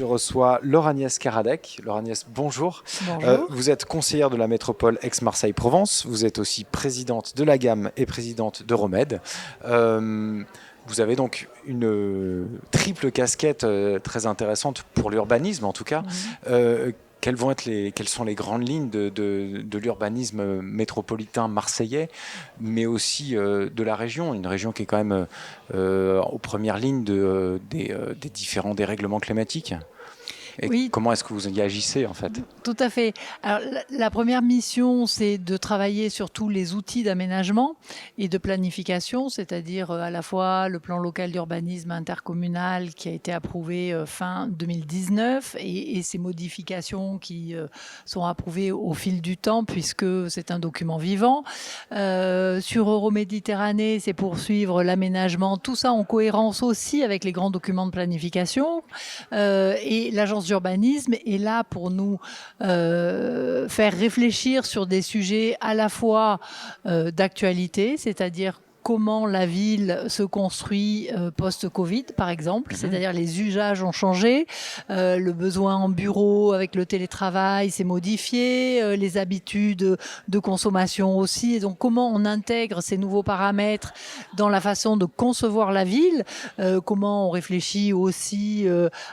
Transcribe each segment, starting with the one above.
Je reçois Laure-Agnès Karadec. Laure-Agnès, bonjour. Bonjour. Vous êtes conseillère de la métropole Aix-Marseille-Provence. Vous êtes aussi présidente de la Gamme et présidente d'Euromed. Vous avez donc une triple casquette très intéressante pour l'urbanisme, en tout cas. Quelles sont les grandes lignes de l'urbanisme métropolitain marseillais, mais aussi de la région, une région qui est quand même aux premières lignes des différents dérèglements climatiques? Et Oui, comment est-ce que vous y agissez en fait? tout à fait. Alors, la première mission, c'est de travailler sur tous les outils d'aménagement et de planification, c'est-à-dire à la fois le plan local d'urbanisme intercommunal qui a été approuvé fin 2019 et ces modifications qui sont approuvées au fil du temps puisque c'est un document vivant. Sur Euroméditerranée, c'est poursuivre l'aménagement, tout ça en cohérence aussi avec les grands documents de planification. Et l'agence d'urbanisme est là pour nous faire réfléchir sur des sujets à la fois d'actualité, c'est-à-dire comment la ville se construit post-Covid, par exemple. C'est-à-dire les usages ont changé, le besoin en bureau avec le télétravail s'est modifié, les habitudes de consommation aussi. Et donc, comment on intègre ces nouveaux paramètres dans la façon de concevoir la ville, comment on réfléchit aussi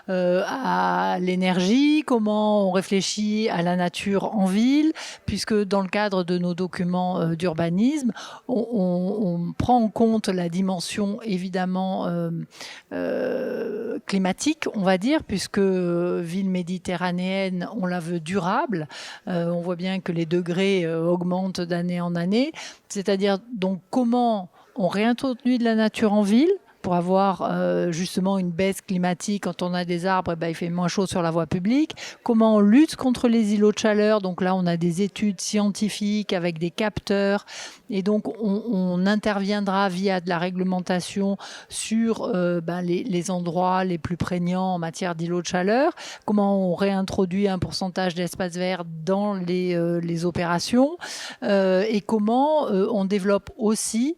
à l'énergie, comment on réfléchit à la nature en ville, puisque dans le cadre de nos documents d'urbanisme, on prend en compte la dimension évidemment climatique, on va dire, puisque ville méditerranéenne, on la veut durable. On voit bien que les degrés augmentent d'année en année. C'est-à-dire donc comment on réintroduit de la nature en ville pour avoir justement une baisse climatique. Quand on a des arbres, il fait moins chaud sur la voie publique. Comment on lutte contre les îlots de chaleur? Donc là, on a des études scientifiques avec des capteurs. Et donc, on interviendra via de la réglementation sur les endroits les plus prégnants en matière d'îlots de chaleur. Comment on réintroduit un pourcentage d'espace vert dans les opérations. Et comment on développe aussi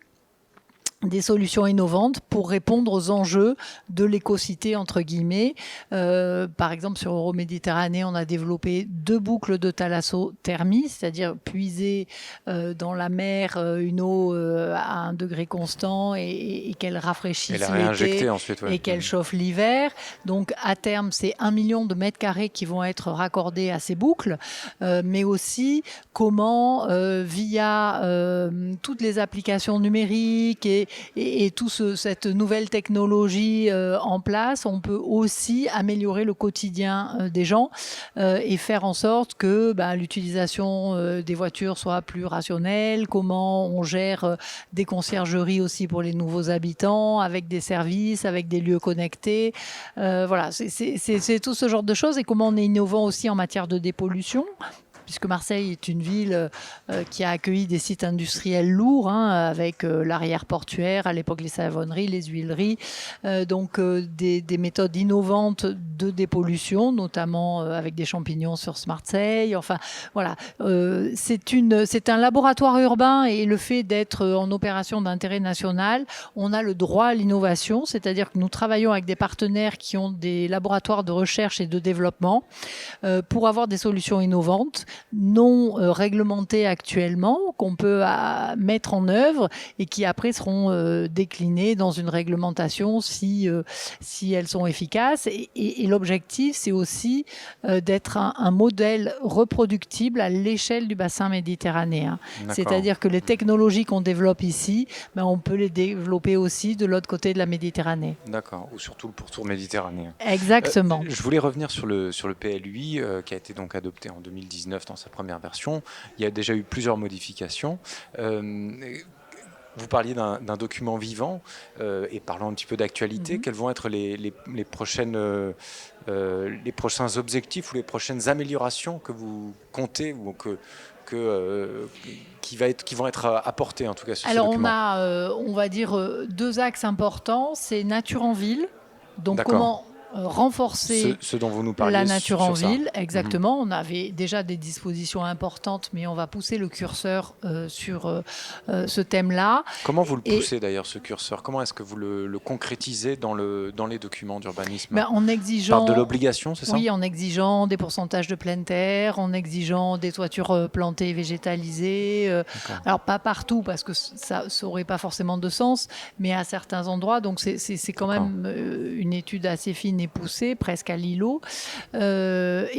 des solutions innovantes pour répondre aux enjeux de l'écocité, entre guillemets. Par exemple, sur Euroméditerranée, on a développé 2 boucles de thalassothermie, c'est-à-dire puiser dans la mer une eau à un degré constant et qu'elle rafraîchisse l'été ensuite, ouais. Et qu'elle chauffe l'hiver. Donc, à terme, c'est 1 million de mètres carrés qui vont être raccordés à ces boucles, mais aussi comment, via toutes les applications numériques et toute cette nouvelle technologie en place, on peut aussi améliorer le quotidien des gens et faire en sorte que l'utilisation des voitures soit plus rationnelle, comment on gère des conciergeries aussi pour les nouveaux habitants, avec des services, avec des lieux connectés. Voilà, c'est tout ce genre de choses et comment on est innovant aussi en matière de dépollution, puisque Marseille est une ville qui a accueilli des sites industriels lourds, avec l'arrière portuaire, à l'époque les savonneries, les huileries, donc des méthodes innovantes de dépollution, notamment avec des champignons sur Marseille. Enfin, voilà, c'est un laboratoire urbain et le fait d'être en opération d'intérêt national, on a le droit à l'innovation, c'est-à-dire que nous travaillons avec des partenaires qui ont des laboratoires de recherche et de développement pour avoir des solutions innovantes, non réglementées actuellement, qu'on peut mettre en œuvre et qui après seront déclinées dans une réglementation si elles sont efficaces. Et l'objectif, c'est aussi d'être un modèle reproductible à l'échelle du bassin méditerranéen. D'accord. C'est-à-dire que les technologies qu'on développe ici, on peut les développer aussi de l'autre côté de la Méditerranée. D'accord, ou surtout le pourtour méditerranéen. Exactement. Je voulais revenir sur le PLUI qui a été donc adopté en 2019 dans sa première version. Il y a déjà eu plusieurs modifications. Vous parliez d'un document vivant et parlons un petit peu d'actualité. Quels vont être les prochains objectifs ou les prochaines améliorations que vous comptez ou qui vont être apportées en tout cas sur ce document? Alors on va dire 2 axes importants. C'est nature en ville. Donc D'accord. renforcer ce dont vous nous parliez la nature en sur ça. ville, exactement. On avait déjà des dispositions importantes, mais on va pousser le curseur sur ce thème-là. Comment vous le poussez d'ailleurs, ce curseur? Comment est-ce que vous le concrétisez dans les documents d'urbanisme? En exigeant... Par de l'obligation, c'est ça? Oui, en exigeant des pourcentages de pleine terre, en exigeant des toitures plantées et végétalisées. Alors, pas partout, parce que ça n'aurait pas forcément de sens, mais à certains endroits. Donc, c'est quand même une étude assez fine et poussée, presque à l'îlot. Et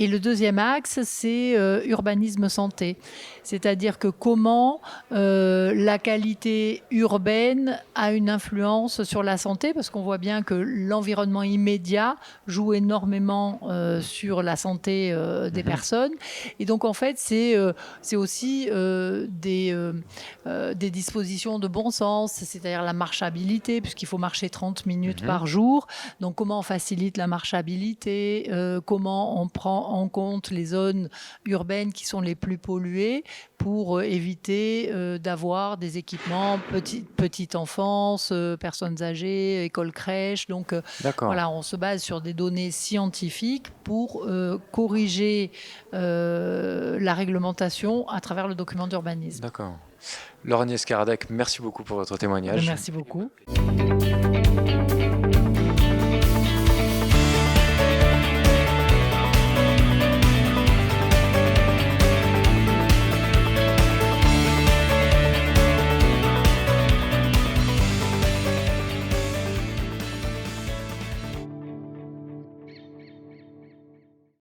le deuxième axe, c'est urbanisme santé. C'est-à-dire que comment la qualité urbaine a une influence sur la santé, parce qu'on voit bien que l'environnement immédiat joue énormément sur la santé des personnes. Et donc, en fait, c'est aussi des dispositions de bon sens, c'est-à-dire la marchabilité, puisqu'il faut marcher 30 minutes par jour. Donc, comment on facilite la marchabilité, comment on prend en compte les zones urbaines qui sont les plus polluées pour éviter d'avoir des équipements petite enfance, personnes âgées, école crèche. Donc, voilà, on se base sur des données scientifiques pour corriger la réglementation à travers le document d'urbanisme. D'accord. Laure Agnès Caradec, merci beaucoup pour votre témoignage. Merci beaucoup.